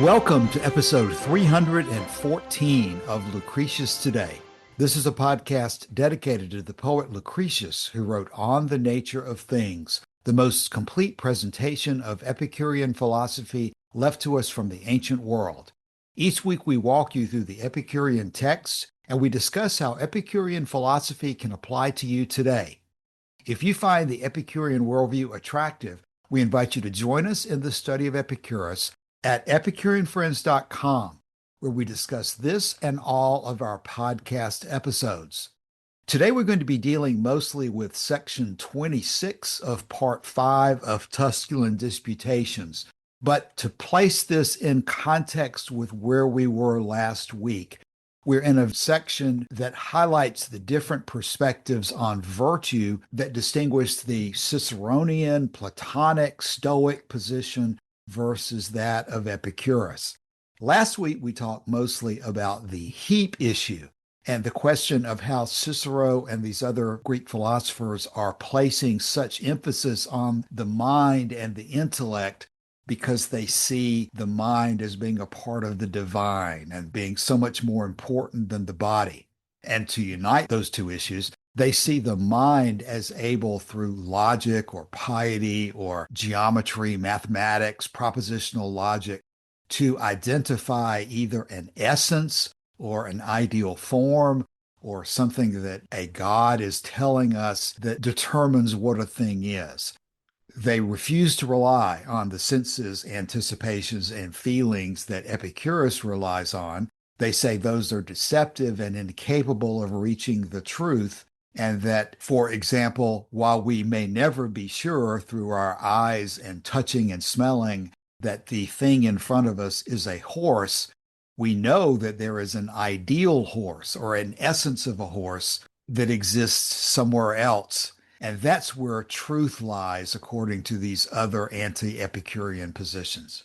Welcome to episode 314 of Lucretius Today. This is a podcast dedicated to the poet Lucretius, who wrote On the Nature of Things, the most complete presentation of Epicurean philosophy left to us from the ancient world. Each week we walk you through the Epicurean texts, and we discuss how Epicurean philosophy can apply to you today. If you find the Epicurean worldview attractive, we invite you to join us in the study of Epicurus at EpicureanFriends.com, where we discuss this and all of our podcast episodes. Today we're going to be dealing mostly with section 26 of part 5 of Tusculan Disputations. But to place this in context with where we were last week, we're in a section that highlights the different perspectives on virtue that distinguish the Ciceronian, Platonic, Stoic position versus that of Epicurus. Last week, we talked mostly about the heap issue and the question of how Cicero and these other Greek philosophers are placing such emphasis on the mind and the intellect because they see the mind as being a part of the divine and being so much more important than the body. And to unite those two issues, they see the mind as able through logic or piety or geometry, mathematics, propositional logic to identify either an essence or an ideal form or something that a God is telling us that determines what a thing is. They refuse to rely on the senses, anticipations, and feelings that Epicurus relies on. They say those are deceptive and incapable of reaching the truth, and that, for example, while we may never be sure through our eyes and touching and smelling that the thing in front of us is a horse, we know that there is an ideal horse or an essence of a horse that exists somewhere else. And that's where truth lies, according to these other anti-Epicurean positions.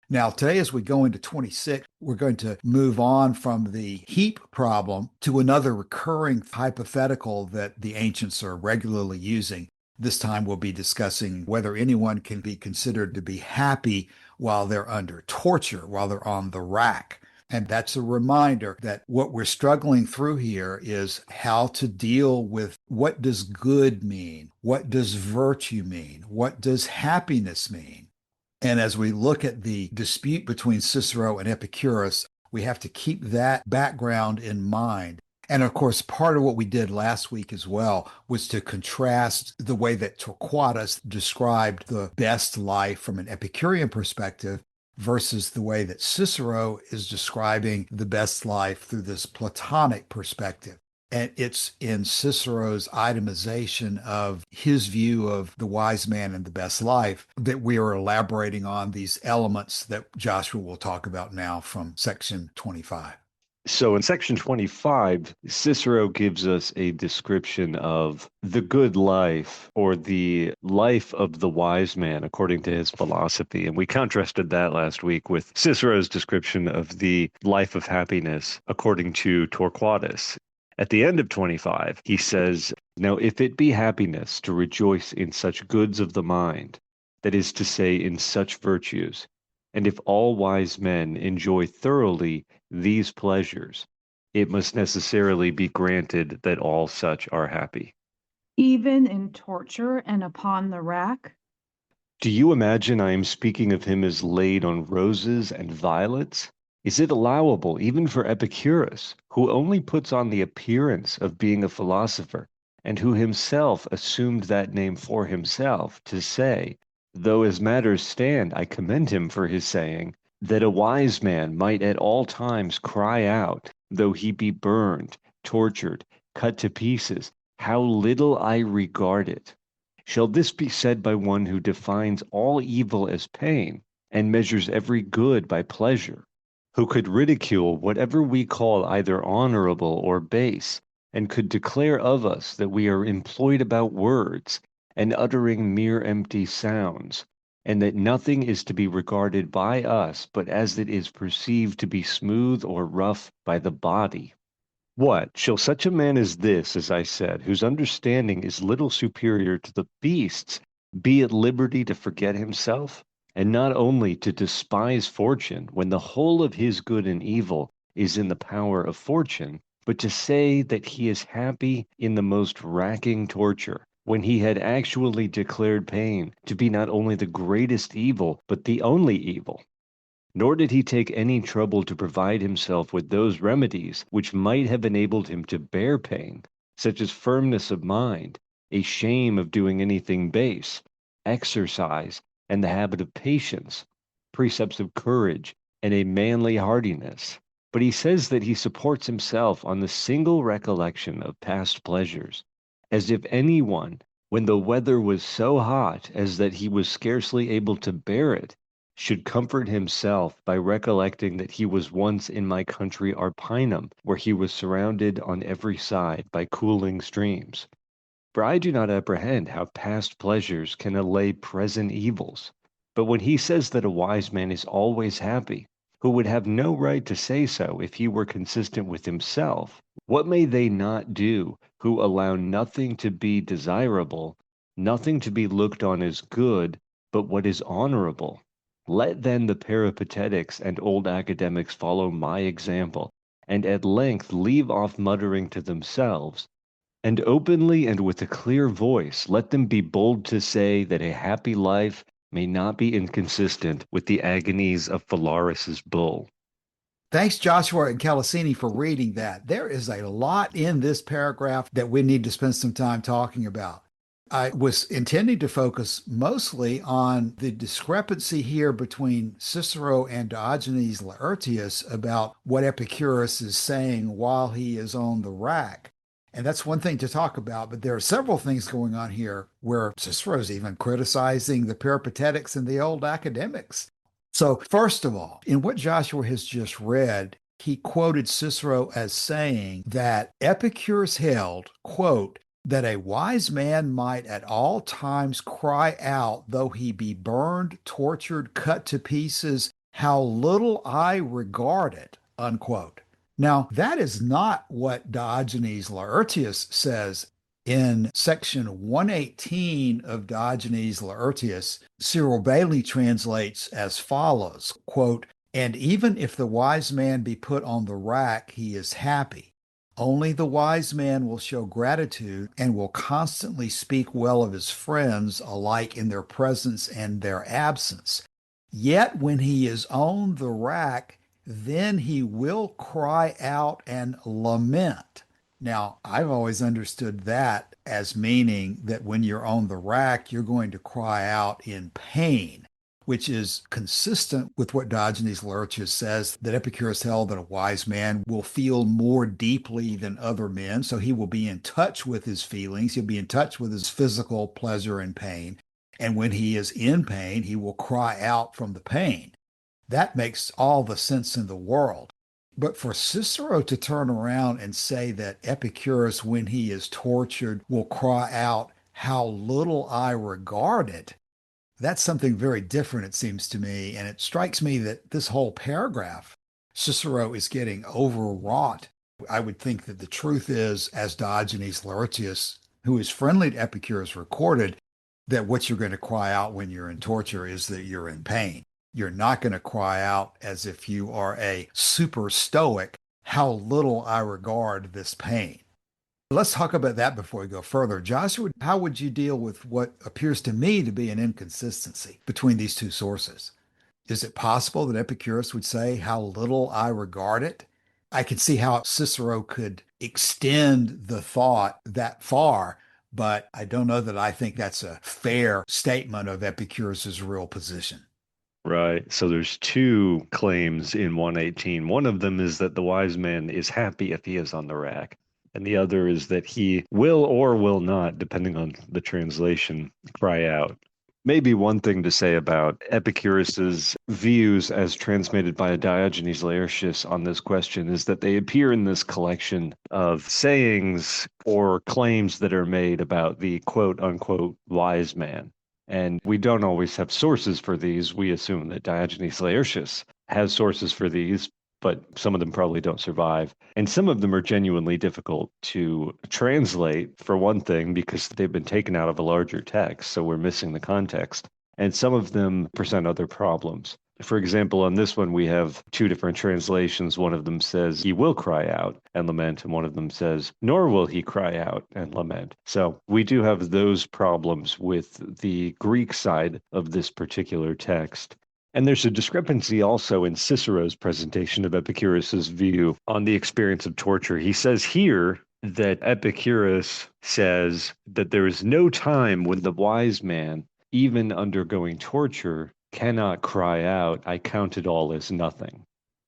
Now, today, as we go into 26, we're going to move on from the heap problem to another recurring hypothetical that the ancients are regularly using. This time, we'll be discussing whether anyone can be considered to be happy while they're under torture, while they're on the rack. And that's a reminder that what we're struggling through here is how to deal with what does good mean? What does virtue mean? What does happiness mean? And as we look at the dispute between Cicero and Epicurus, we have to keep that background in mind. And of course, part of what we did last week as well was to contrast the way that Torquatus described the best life from an Epicurean perspective versus the way that Cicero is describing the best life through this Platonic perspective. And it's in Cicero's itemization of his view of the wise man and the best life that we are elaborating on these elements that Joshua will talk about now from section 25. So in section 25, Cicero gives us a description of the good life or the life of the wise man according to his philosophy. And we contrasted that last week with Cicero's description of the life of happiness according to Torquatus. At the end of 25, he says, "Now if it be happiness to rejoice in such goods of the mind, that is to say, in such virtues, and if all wise men enjoy thoroughly these pleasures, it must necessarily be granted that all such are happy." Even in torture and upon the rack? Do you imagine I am speaking of him as laid on roses and violets? Is it allowable even for Epicurus, who only puts on the appearance of being a philosopher, and who himself assumed that name for himself, to say, though as matters stand, I commend him for his saying, that a wise man might at all times cry out, though he be burned, tortured, cut to pieces, how little I regard it. Shall this be said by one who defines all evil as pain, and measures every good by pleasure, who could ridicule whatever we call either honorable or base, and could declare of us that we are employed about words, and uttering mere empty sounds, and that nothing is to be regarded by us but as it is perceived to be smooth or rough by the body? What, shall such a man as this, as I said, whose understanding is little superior to the beasts, be at liberty to forget himself? and not only to despise fortune when the whole of his good and evil is in the power of fortune, but to say that he is happy in the most racking torture, when he had actually declared pain to be not only the greatest evil, but the only evil. Nor did he take any trouble to provide himself with those remedies which might have enabled him to bear pain, such as firmness of mind, a shame of doing anything base, exercise, and the habit of patience, precepts of courage, and a manly hardiness. But he says that he supports himself on the single recollection of past pleasures, as if any one, when the weather was so hot as that he was scarcely able to bear it, should comfort himself by recollecting that he was once in my country Arpinum, where he was surrounded on every side by cooling streams. For I do not apprehend how past pleasures can allay present evils. But when he says that a wise man is always happy, who would have no right to say so if he were consistent with himself, what may they not do who allow nothing to be desirable, nothing to be looked on as good, but what is honorable? Let then the Peripatetics and old academics follow my example, and at length leave off muttering to themselves, and openly and with a clear voice let them be bold to say that a happy life may not be inconsistent with the agonies of Phalaris's bull. Thanks, Joshua and Calasini, for reading that. There is a lot in this paragraph that we need to spend some time talking about. I was intending to focus mostly on the discrepancy here between Cicero and Diogenes Laertius about what Epicurus is saying while he is on the rack. And that's one thing to talk about, but there are several things going on here where Cicero's even criticizing the Peripatetics and the old academics. So, first of all, in what Joshua has just read, he quoted Cicero as saying that Epicurus held, quote, that a wise man might at all times cry out, though he be burned, tortured, cut to pieces, how little I regard it, unquote. Now, that is not what Diogenes Laertius says. In section 118 of Diogenes Laertius, Cyril Bailey translates as follows, quote, and even if the wise man be put on the rack, he is happy. Only the wise man will show gratitude and will constantly speak well of his friends, alike in their presence and their absence. Yet when he is on the rack, then he will cry out and lament. Now, I've always understood that as meaning that when you're on the rack, you're going to cry out in pain, which is consistent with what Diogenes Laertius says, that Epicurus held that a wise man will feel more deeply than other men. So he will be in touch with his feelings. He'll be in touch with his physical pleasure and pain. And when he is in pain, he will cry out from the pain. That makes all the sense in the world. But for Cicero to turn around and say that Epicurus, when he is tortured, will cry out, how little I regard it, that's something very different, it seems to me. And it strikes me that this whole paragraph, Cicero is getting overwrought. I would think that the truth is, as Diogenes Laertius, who is friendly to Epicurus, recorded, that what you're going to cry out when you're in torture is that you're in pain. You're not going to cry out as if you are a super stoic, how little I regard this pain. Let's talk about that before we go further. Joshua, how would you deal with what appears to me to be an inconsistency between these two sources? Is it possible that Epicurus would say, how little I regard it? I could see how Cicero could extend the thought that far, but I don't know that I think that's a fair statement of Epicurus's real position. Right. So there's two claims in 118. One of them is that the wise man is happy if he is on the rack. And the other is that he will or will not, depending on the translation, cry out. Maybe one thing to say about Epicurus's views as transmitted by Diogenes Laertius on this question is that they appear in this collection of sayings or claims that are made about the quote unquote wise man. And we don't always have sources for these. We assume that Diogenes Laertius has sources for these, but some of them probably don't survive. And some of them are genuinely difficult to translate, for one thing, because they've been taken out of a larger text, so we're missing the context. and some of them present other problems. For example, on this one, we have two different translations. One of them says, he will cry out and lament, and one of them says, nor will he cry out and lament. So we do have those problems with the Greek side of this particular text. And there's a discrepancy also in Cicero's presentation of Epicurus's view on the experience of torture. He says here that Epicurus says that there is no time when the wise man, even undergoing torture, cannot cry out, I count it all as nothing.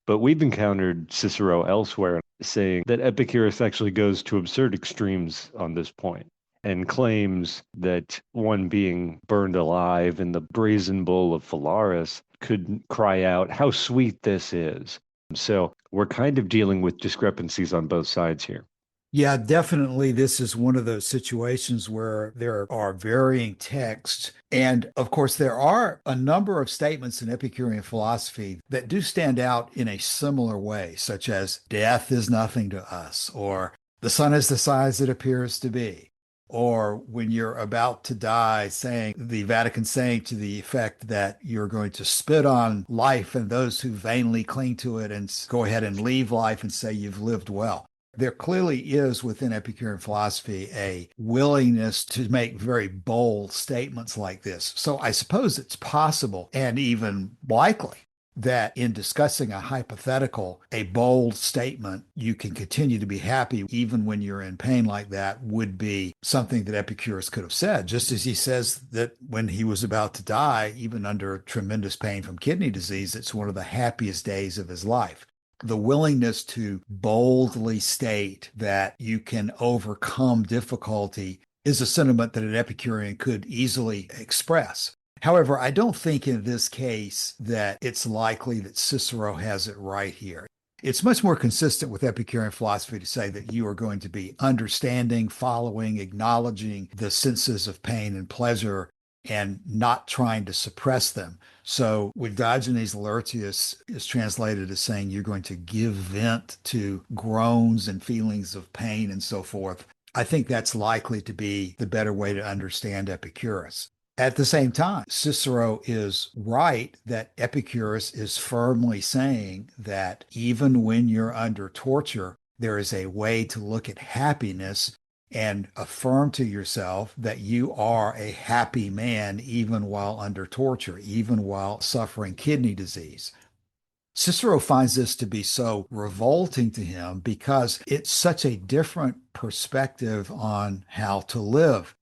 But we've encountered Cicero elsewhere saying that Epicurus actually goes to absurd extremes on this point and claims that one being burned alive in the brazen bull of Phalaris could cry out, how sweet this is. So we're kind of dealing with discrepancies on both sides here. Yeah, definitely. This is one of those situations where there are varying texts. And of course, there are a number of statements in Epicurean philosophy that do stand out in a similar way, such as death is nothing to us, or the sun is the size it appears to be, or when you're about to die, saying the Vatican saying to the effect that you're going to spit on life and those who vainly cling to it and go ahead and leave life and say you've lived well. There clearly is within Epicurean philosophy a willingness to make very bold statements like this. So I suppose it's possible and even likely that in discussing a hypothetical, a bold statement, you can continue to be happy even when you're in pain like that would be something that Epicurus could have said, just as he says that when he was about to die, even under tremendous pain from kidney disease, it's one of the happiest days of his life. The willingness to boldly state that you can overcome difficulty is a sentiment that an Epicurean could easily express. However, I don't think in this case that it's likely that Cicero has it right here. It's much more consistent with Epicurean philosophy to say that you are going to be understanding, following, acknowledging the senses of pain and pleasure and not trying to suppress them. So with Diogenes Laertius is translated as saying you're going to give vent to groans and feelings of pain and so forth. I think that's likely to be the better way to understand Epicurus. At the same time, Cicero is right that Epicurus is firmly saying that even when you're under torture, there is a way to look at happiness and affirm to yourself that you are a happy man even while under torture, even while suffering kidney disease. Cicero finds this to be so revolting to him because it's such a different perspective on how to live.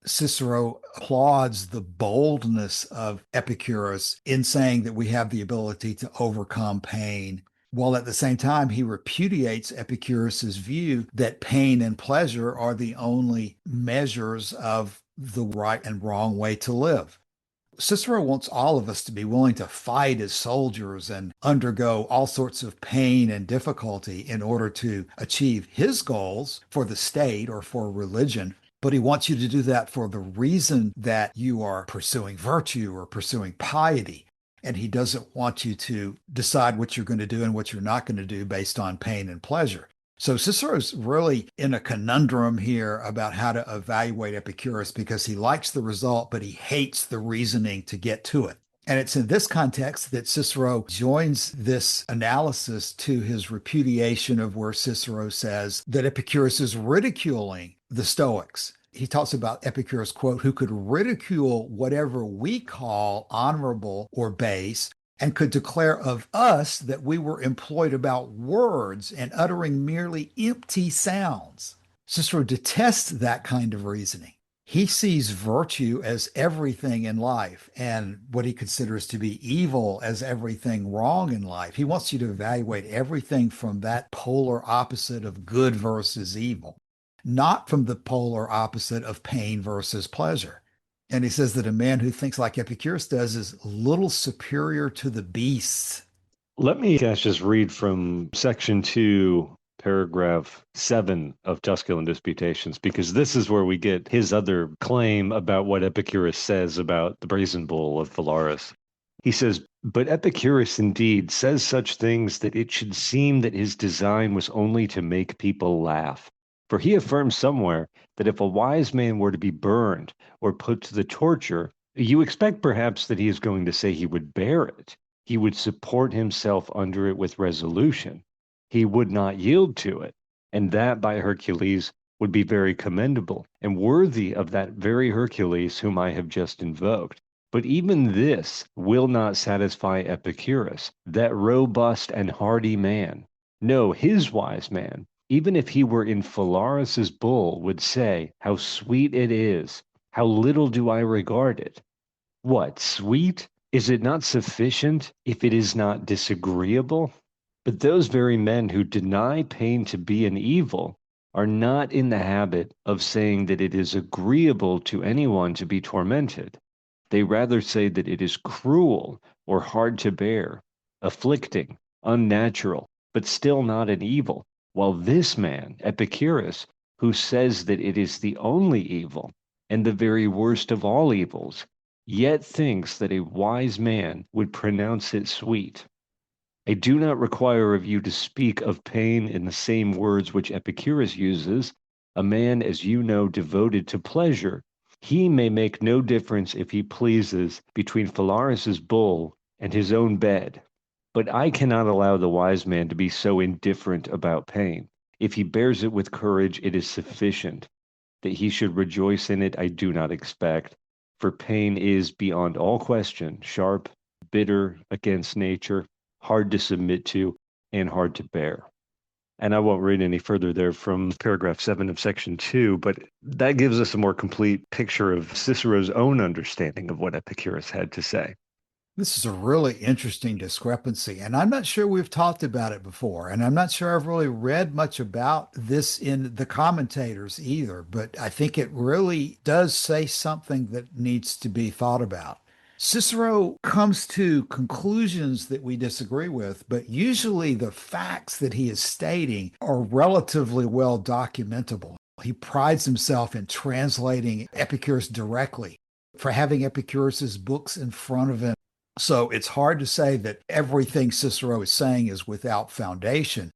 Cicero applauds the boldness of Epicurus in saying that we have the ability to overcome pain, while at the same time he repudiates Epicurus's view that pain and pleasure are the only measures of the right and wrong way to live. Cicero wants all of us to be willing to fight as soldiers and undergo all sorts of pain and difficulty in order to achieve his goals for the state or for religion. But he wants you to do that for the reason that you are pursuing virtue or pursuing piety. And he doesn't want you to decide what you're going to do and what you're not going to do based on pain and pleasure. So Cicero's really in a conundrum here about how to evaluate Epicurus because he likes the result, but he hates the reasoning to get to it. And it's in this context that Cicero joins this analysis to his repudiation of where Cicero says that Epicurus is ridiculing the Stoics. He talks about Epicurus, quote, who could ridicule whatever we call honorable or base, and could declare of us that we were employed about words and uttering merely empty sounds. Cicero detests that kind of reasoning. He sees virtue as everything in life and what he considers to be evil as everything wrong in life. He wants you to evaluate everything from that polar opposite of good versus evil, not from the polar opposite of pain versus pleasure. And he says that a man who thinks like Epicurus does is little superior to the beasts. Let me, Cash, just read from section 2, paragraph 7 of Tusculan Disputations, because this is where we get his other claim about what Epicurus says about the brazen bull of Phalaris. He says, but Epicurus indeed says such things that it should seem that his design was only to make people laugh. For he affirms somewhere that if a wise man were to be burned or put to the torture, You expect perhaps that he is going to say he would bear it. He would support himself under it with resolution. He would not yield to it. And that, by Hercules, would be very commendable and worthy of that very Hercules whom I have just invoked. But even this will not satisfy Epicurus, that robust and hardy man. No, his wise man, even if he were in Phalaris's bull, would say, "How sweet it is! How little do I regard it!" What, sweet? Is it not sufficient if it is not disagreeable? But those very men who deny pain to be an evil are not in the habit of saying that it is agreeable to anyone to be tormented. They rather say that it is cruel or hard to bear, afflicting, unnatural, but still not an evil. While this man, Epicurus, who says that it is the only evil and the very worst of all evils, yet thinks that a wise man would pronounce it sweet. I do not require of you to speak of pain in the same words which Epicurus uses. A man, as you know, devoted to pleasure, he may make no difference if he pleases between Phalaris's bull and his own bed. But I cannot allow the wise man to be so indifferent about pain. If he bears it with courage, it is sufficient. That he should rejoice in it, I do not expect, for pain is beyond all question sharp, bitter, against nature, hard to submit to, and hard to bear. And I won't read any further there from paragraph 7 of section 2, but that gives us a more complete picture of Cicero's own understanding of what Epicurus had to say. This is a really interesting discrepancy, and I'm not sure we've talked about it before, and I'm not sure I've really read much about this in the commentators either, but I think it really does say something that needs to be thought about. Cicero comes to conclusions that we disagree with, but usually the facts that he is stating are relatively well documentable. He prides himself in translating Epicurus directly, for having Epicurus's books in front of him. So it's hard to say that everything Cicero is saying is without foundation.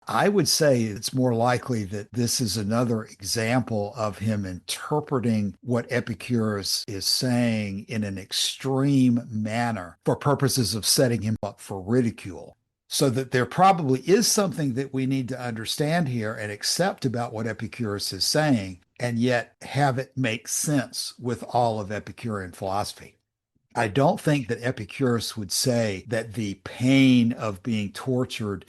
I would say it's more likely that this is another example of him interpreting what Epicurus is saying in an extreme manner for purposes of setting him up for ridicule. So that there probably is something that we need to understand here and accept about what Epicurus is saying, and yet have it make sense with all of Epicurean philosophy. I don't think that Epicurus would say that the pain of being tortured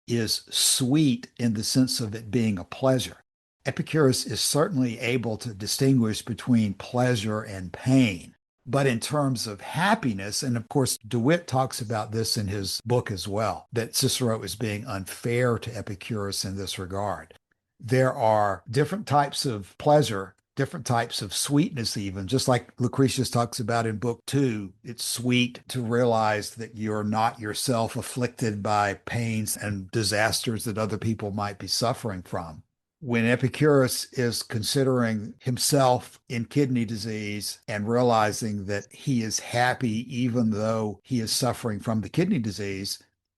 is sweet in the sense of it being a pleasure. Epicurus is certainly able to distinguish between pleasure and pain. But in terms of happiness, and of course, DeWitt talks about this in his book as well, that Cicero is being unfair to Epicurus in this regard. There are different types of pleasure, different types of sweetness, even, just like Lucretius talks about in book 2. It's sweet to realize that you're not yourself afflicted by pains and disasters that other people might be suffering from. When Epicurus is considering himself in kidney disease and realizing that he is happy even though he is suffering from the kidney disease,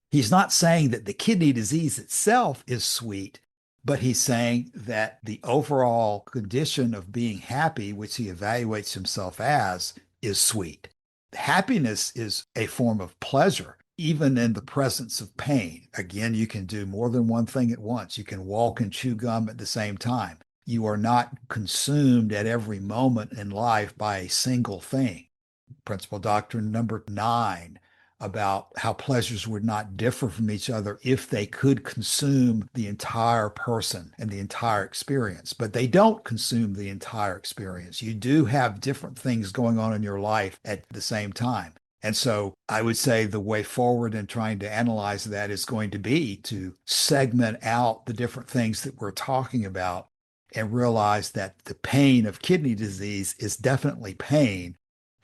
he's not saying that the kidney disease itself is sweet, but he's saying that the overall condition of being happy, which he evaluates himself as, is sweet. Happiness is a form of pleasure, even in the presence of pain. Again, you can do more than one thing at once. You can walk and chew gum at the same time. You are not consumed at every moment in life by a single thing. Principal doctrine number 9 about how pleasures would not differ from each other if they could consume the entire person and the entire experience. But they don't consume the entire experience. You do have different things going on in your life at the same time. And so I would say the way forward in trying to analyze that is going to be to segment out the different things that we're talking about and realize that the pain of kidney disease is definitely pain.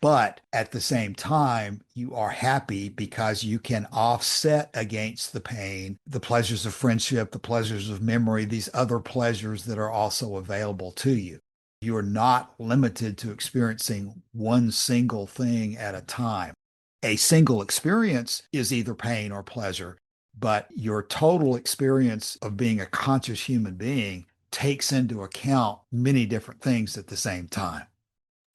But at the same time, you are happy because you can offset against the pain, the pleasures of friendship, the pleasures of memory, these other pleasures that are also available to you. You are not limited to experiencing one single thing at a time. A single experience is either pain or pleasure, but your total experience of being a conscious human being takes into account many different things at the same time.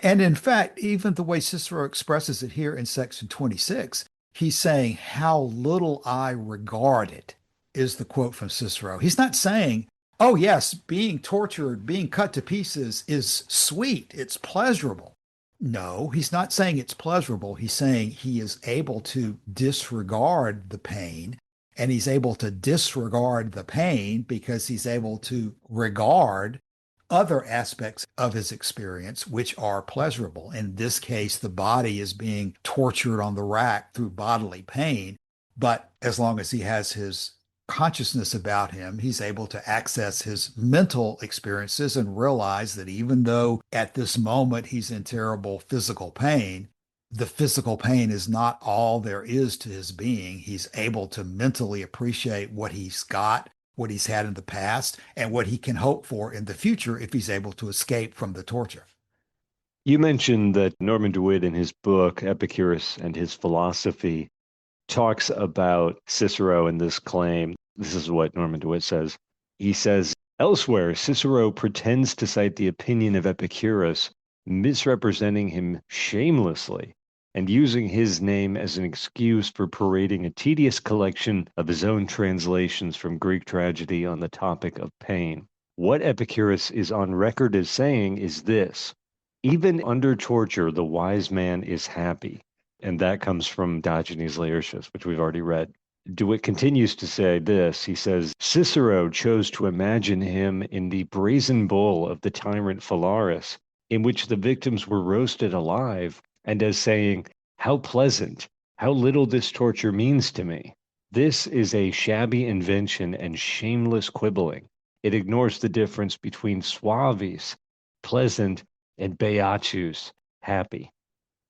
And in fact, even the way Cicero expresses it here in section 26, he's saying, how little I regard it, is the quote from Cicero. He's not saying, oh, yes, being tortured, being cut to pieces is sweet, it's pleasurable. No, he's not saying it's pleasurable. He's saying he is able to disregard the pain, and he's able to disregard the pain because he's able to regard other aspects of his experience which are pleasurable. In this case, the body is being tortured on the rack through bodily pain, but as long as he has his consciousness about him, he's able to access his mental experiences and realize that even though at this moment he's in terrible physical pain, the physical pain is not all there is to his being. He's able to mentally appreciate what he's got, what he's had in the past, and what he can hope for in the future if he's able to escape from the torture. You mentioned that Norman DeWitt in his book, Epicurus and His Philosophy, talks about Cicero and this claim. This is what Norman DeWitt says. He says, elsewhere, Cicero pretends to cite the opinion of Epicurus, misrepresenting him shamelessly and using his name as an excuse for parading a tedious collection of his own translations from Greek tragedy on the topic of pain. What Epicurus is on record as saying is this: even under torture, the wise man is happy. And that comes from Diogenes Laertius, which we've already read. DeWitt continues to say this. He says, Cicero chose to imagine him in the brazen bull of the tyrant Phalaris, in which the victims were roasted alive, and as saying, how pleasant, how little this torture means to me. This is a shabby invention and shameless quibbling. It ignores the difference between suavis, pleasant, and beatus, happy.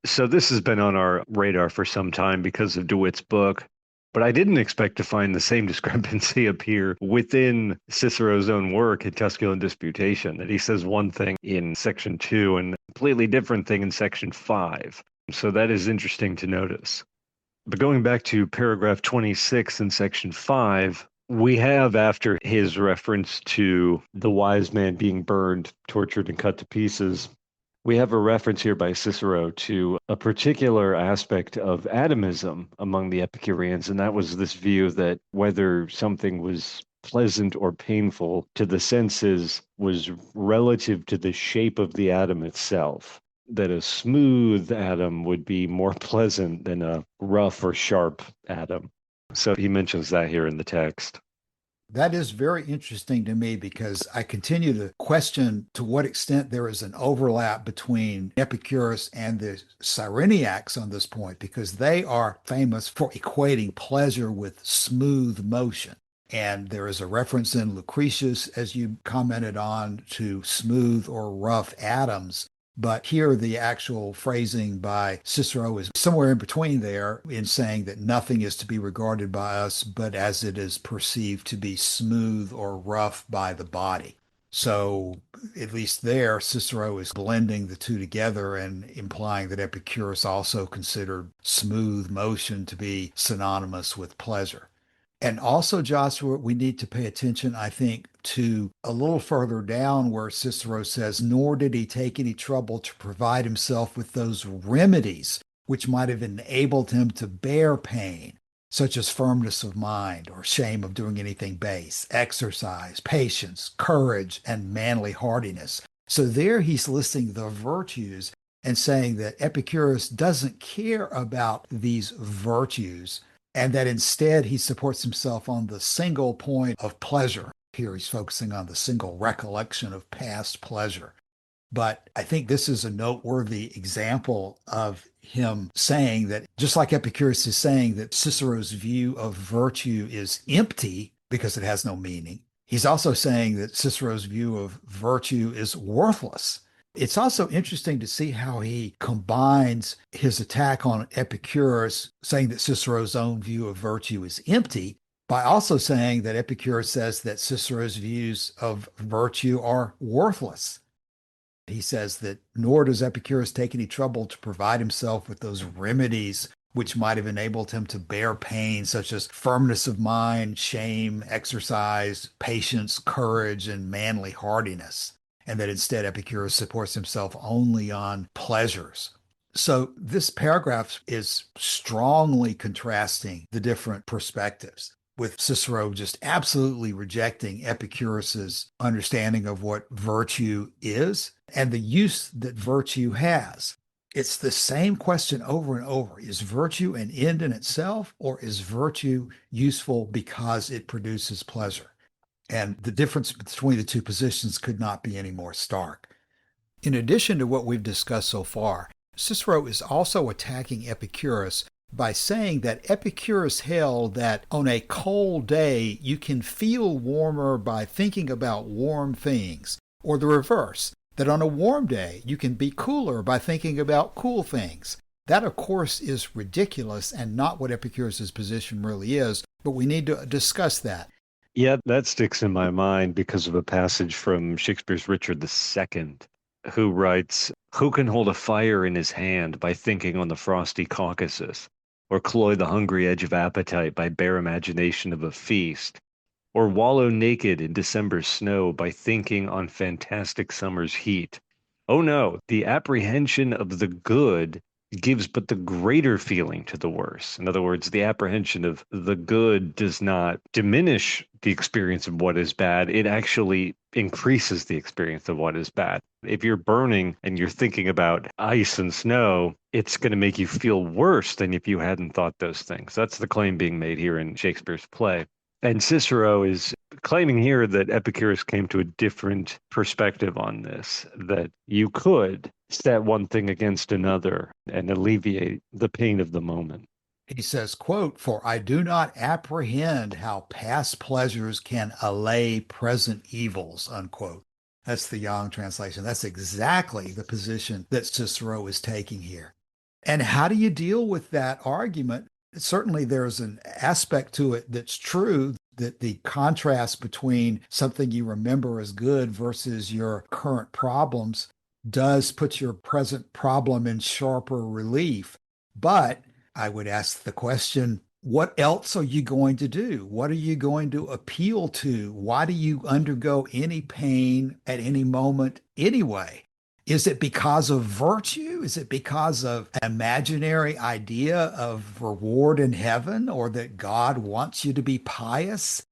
So this has been on our radar for some time because of DeWitt's book, but I didn't expect to find the same discrepancy appear within Cicero's own work in Tusculan Disputation, that he says one thing in section 2 and a completely different thing in section 5. So that is interesting to notice. But going back to paragraph 26 in section 5, we have, after his reference to the wise man being burned, tortured, and cut to pieces, we have a reference here by Cicero to a particular aspect of atomism among the Epicureans, and that was this view that whether something was pleasant or painful to the senses was relative to the shape of the atom itself, that a smooth atom would be more pleasant than a rough or sharp atom. So he mentions that here in the text. That is very interesting to me because I continue to question to what extent there is an overlap between Epicurus and the Cyrenaics on this point, because they are famous for equating pleasure with smooth motion. And there is a reference in Lucretius, as you commented on, to smooth or rough atoms. But here, the actual phrasing by Cicero is somewhere in between there, in saying that nothing is to be regarded by us but as it is perceived to be smooth or rough by the body. So, at least there, Cicero is blending the two together and implying that Epicurus also considered smooth motion to be synonymous with pleasure. And also, Joshua, we need to pay attention, I think, to a little further down where Cicero says, nor did he take any trouble to provide himself with those remedies which might have enabled him to bear pain, such as firmness of mind or shame of doing anything base, exercise, patience, courage, and manly hardiness. So there he's listing the virtues and saying that Epicurus doesn't care about these virtues, and that instead he supports himself on the single point of pleasure. Here he's focusing on the single recollection of past pleasure. But I think this is a noteworthy example of him saying that, just like Epicurus is saying that Cicero's view of virtue is empty because it has no meaning, he's also saying that Cicero's view of virtue is worthless. It's also interesting to see how he combines his attack on Epicurus, saying that Cicero's own view of virtue is empty, by also saying that Epicurus says that Cicero's views of virtue are worthless. He says that nor does Epicurus take any trouble to provide himself with those remedies which might have enabled him to bear pain, such as firmness of mind, shame, exercise, patience, courage, and manly hardiness. and that instead Epicurus supports himself only on pleasures. So this paragraph is strongly contrasting the different perspectives, with Cicero just absolutely rejecting Epicurus's understanding of what virtue is and the use that virtue has. It's the same question over and over. Is virtue an end in itself, or is virtue useful because it produces pleasure? And the difference between the two positions could not be any more stark. In addition to what we've discussed so far, Cicero is also attacking Epicurus by saying that Epicurus held that on a cold day you can feel warmer by thinking about warm things, or the reverse, that on a warm day you can be cooler by thinking about cool things. That, of course, is ridiculous and not what Epicurus's position really is, but we need to discuss that. Yeah, that sticks in my mind because of a passage from Shakespeare's Richard II, who writes, "Who can hold a fire in his hand by thinking on the frosty Caucasus, or cloy the hungry edge of appetite by bare imagination of a feast, or wallow naked in December's snow by thinking on fantastic summer's heat? Oh no, the apprehension of the good gives but the greater feeling to the worse." In other words, the apprehension of the good does not diminish the experience of what is bad. It actually increases the experience of what is bad. If you're burning and you're thinking about ice and snow, it's going to make you feel worse than if you hadn't thought those things. That's the claim being made here in Shakespeare's play. And Cicero is claiming here that Epicurus came to a different perspective on this, that you could set one thing against another and alleviate the pain of the moment. He says, quote, "For I do not apprehend how past pleasures can allay present evils," unquote. That's the Young translation. That's exactly the position that Cicero is taking here. And how do you deal with that argument? Certainly there's an aspect to it that's true, that the contrast between something you remember as good versus your current problems does put your present problem in sharper relief. But I would ask the question, what else are you going to do? What are you going to appeal to? Why do you undergo any pain at any moment anyway? Is it because of virtue? Is it because of an imaginary idea of reward in heaven, or that God wants you to be pious?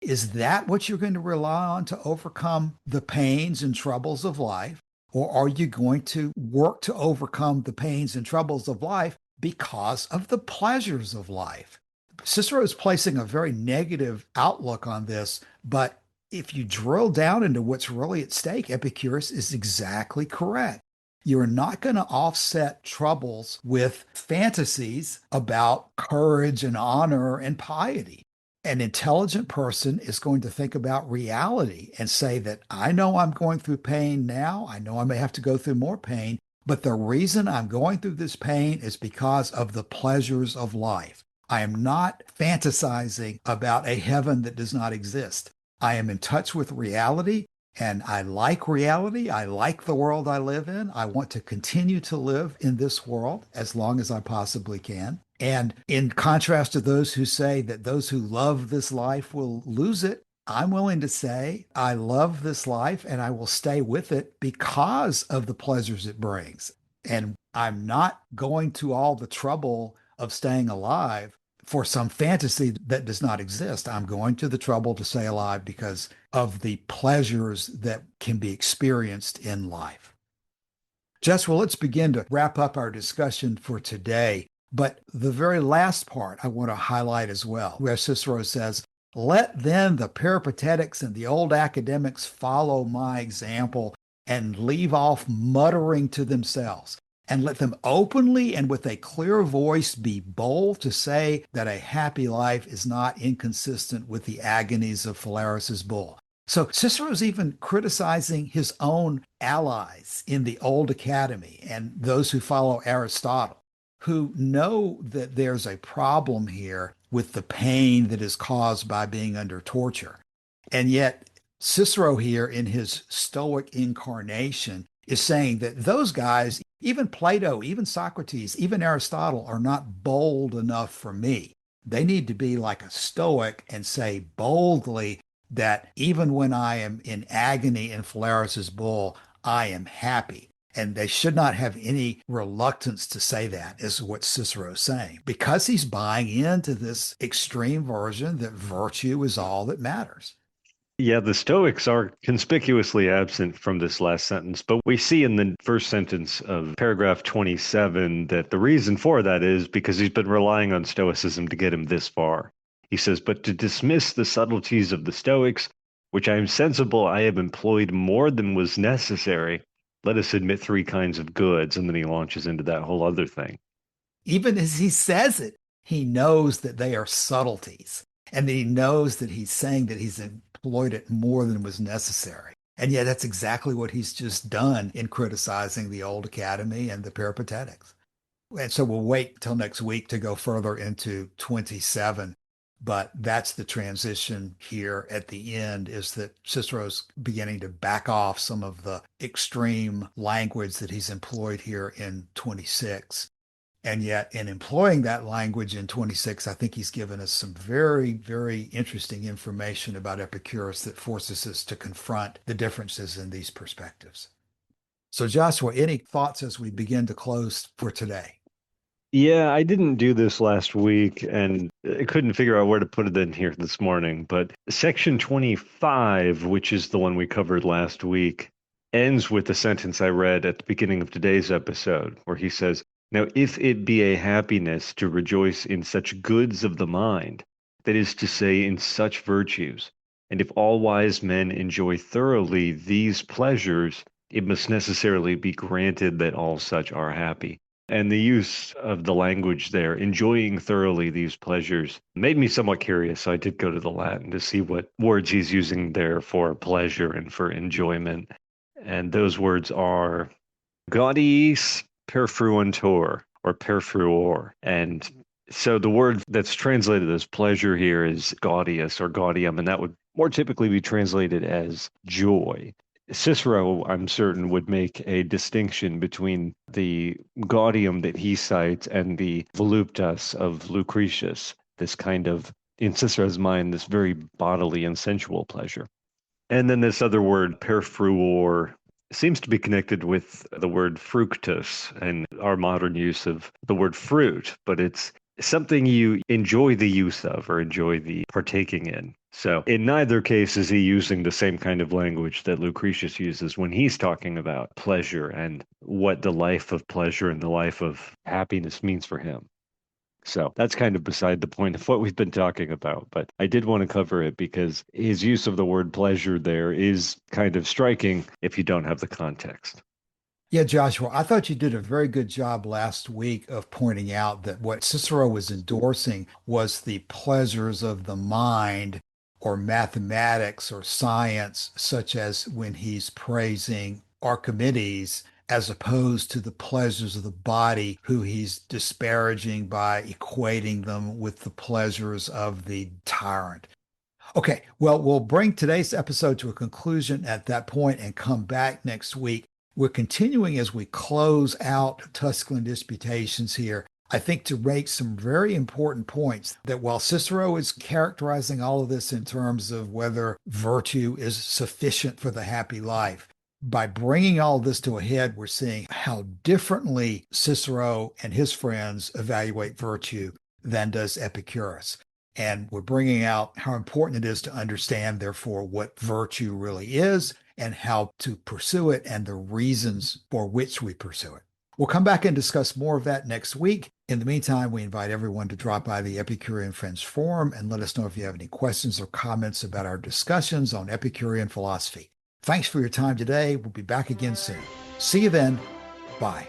Is that what you're going to rely on to overcome the pains and troubles of life? Or are you going to work to overcome the pains and troubles of life because of the pleasures of life? Cicero is placing a very negative outlook on this, but if you drill down into what's really at stake, Epicurus is exactly correct. You're not going to offset troubles with fantasies about courage and honor and piety. An intelligent person is going to think about reality and say that I know I'm going through pain now. I know I may have to go through more pain, but the reason I'm going through this pain is because of the pleasures of life. I am not fantasizing about a heaven that does not exist. I am in touch with reality, and I like reality. I like the world I live in. I want to continue to live in this world as long as I possibly can. And in contrast to those who say that those who love this life will lose it, I'm willing to say I love this life and I will stay with it because of the pleasures it brings. And I'm not going to all the trouble of staying alive for some fantasy that does not exist. I'm going to the trouble to stay alive because of the pleasures that can be experienced in life. Jess, well, let's begin to wrap up our discussion for today. But the very last part I want to highlight as well, where Cicero says, "Let then the Peripatetics and the old academics follow my example and leave off muttering to themselves. And let them openly and with a clear voice be bold to say that a happy life is not inconsistent with the agonies of Phalaris's bull." So Cicero's even criticizing his own allies in the old academy and those who follow Aristotle, who know that there's a problem here with the pain that is caused by being under torture. And yet Cicero here in his Stoic incarnation is saying that those guys, even Plato, even Socrates, even Aristotle, are not bold enough for me. They need to be like a Stoic and say boldly, that even when I am in agony in Phalaris's bull, I am happy. And they should not have any reluctance to say that, is what Cicero is saying, because he's buying into this extreme version that virtue is all that matters. Yeah, the Stoics are conspicuously absent from this last sentence, but we see in the first sentence of paragraph 27 that the reason for that is because he's been relying on Stoicism to get him this far. He says, "But to dismiss the subtleties of the Stoics, which I am sensible I have employed more than was necessary, let us admit three kinds of goods," and then he launches into that whole other thing. Even as he says it, he knows that they are subtleties, and that he knows that he's saying that he's employed it more than was necessary. And yet that's exactly what he's just done in criticizing the old academy and the Peripatetics. And so we'll wait till next week to go further into 27. But that's the transition here at the end, is that Cicero's beginning to back off some of the extreme language that he's employed here in 26. And yet, in employing that language in 26, I think he's given us some very, very interesting information about Epicurus that forces us to confront the differences in these perspectives. So, Joshua, any thoughts as we begin to close for today? Yeah, I didn't do this last week and I couldn't figure out where to put it in here this morning. But section 25, which is the one we covered last week, ends with the sentence I read at the beginning of today's episode, where he says, "Now, if it be a happiness to rejoice in such goods of the mind, that is to say, in such virtues, and if all wise men enjoy thoroughly these pleasures, it must necessarily be granted that all such are happy." And the use of the language there, enjoying thoroughly these pleasures, made me somewhat curious. So I did go to the Latin to see what words he's using there for pleasure and for enjoyment. And those words are gaudiis perfruentur, or perfruor. And so the word that's translated as pleasure here is gaudius or gaudium, and that would more typically be translated as joy. Cicero, I'm certain, would make a distinction between the gaudium that he cites and the voluptas of Lucretius, this kind of, in Cicero's mind, this very bodily and sensual pleasure. And then this other word, perfruor, seems to be connected with the word fructus and our modern use of the word fruit, but it's something you enjoy the use of or enjoy the partaking in. So in neither case is he using the same kind of language that Lucretius uses when he's talking about pleasure and what the life of pleasure and the life of happiness means for him. So that's kind of beside the point of what we've been talking about, but I did want to cover it because his use of the word pleasure there is kind of striking if you don't have the context. Yeah, Joshua, I thought you did a very good job last week of pointing out that what Cicero was endorsing was the pleasures of the mind or mathematics or science, such as when he's praising Archimedes, as opposed to the pleasures of the body, who he's disparaging by equating them with the pleasures of the tyrant. Okay, well, we'll bring today's episode to a conclusion at that point and come back next week. We're continuing as we close out Tusculan Disputations here, I think, to make some very important points that while Cicero is characterizing all of this in terms of whether virtue is sufficient for the happy life, by bringing all this to a head, we're seeing how differently Cicero and his friends evaluate virtue than does Epicurus. And we're bringing out how important it is to understand, therefore, what virtue really is and how to pursue it and the reasons for which we pursue it. We'll come back and discuss more of that next week. In the meantime, we invite everyone to drop by the Epicurean Friends Forum and let us know if you have any questions or comments about our discussions on Epicurean philosophy. Thanks for your time today. We'll be back again soon. See you then. Bye.